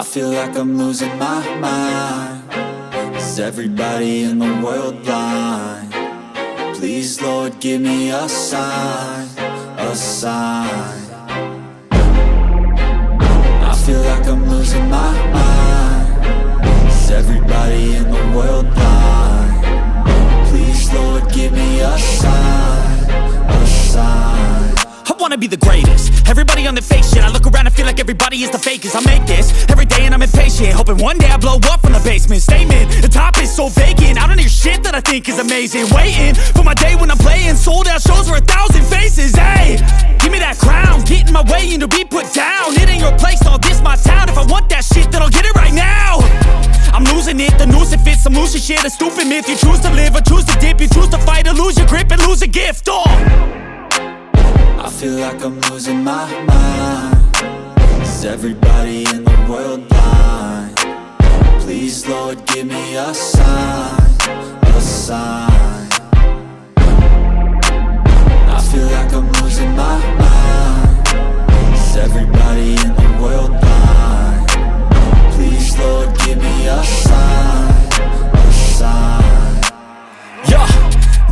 I feel like I'm losing my mind. Is everybody in the world blind? Please, Lord, give me a sign, a sign. I feel like I'm losing my mind. Is everybody in the world blind? Please, Lord, give me a sign, a sign. I wanna be the greatest. Everybody on the fake shit. I look around and feel like everybody is the fakest. I make this every day and I'm impatient, hoping one day I blow up from the basement. Statement, the top is so vacant. I don't hear shit that I think is amazing. Waiting for my day when I'm playing sold out shows for 1,000 faces. Hey, give me that crown, get in my way and to be put down. It ain't your place, all this my town. If I want that shit, then I'll get it right now. I'm losing it, the noose it fits. I'm losing shit, a stupid myth. You choose to live or choose to dip. You choose to fight or lose your grip and lose a gift. I feel like I'm losing my mind. Is everybody in the world blind? Please, Lord, give me a sign, a sign. I feel like I'm losing my mind. Is everybody in the world blind? Please, Lord, give me a sign, a sign. Yeah.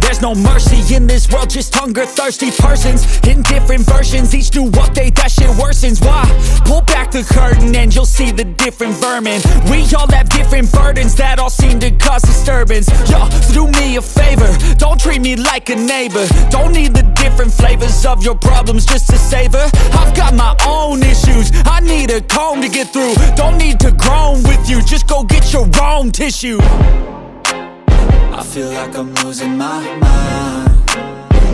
There's no mercy in this world, just hunger-thirsty persons in different versions. Each new update, that shit worsens. Why? Pull back the curtain and you'll see the different vermin. We all have different burdens that all seem to cause disturbance. Yo, so do me a favor, don't treat me like a neighbor. Don't need the different flavors of your problems just to savor. I've got my own issues, I need a comb to get through. Don't need to groan with you, just go get your own tissue. I feel like I'm losing my mind.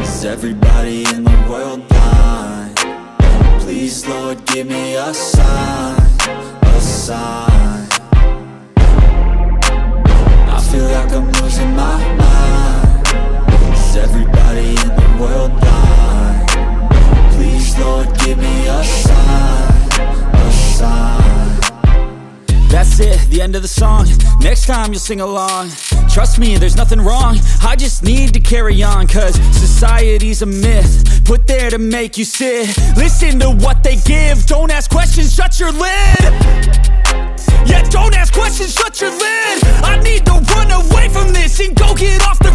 Is everybody in the world blind? Please, Lord, give me a sign, a sign. I feel like I'm losing my mind. Is everybody in the world blind? Please, Lord, give me a sign, a sign. That's it, the end of the song. Next time you'll sing along. Trust me, there's nothing wrong. I just need to carry on, cause society's a myth put there to make you sit. Listen to what they give. Don't ask questions, shut your lid. Yeah, don't ask questions, shut your lid. I need to run away from this and go get off the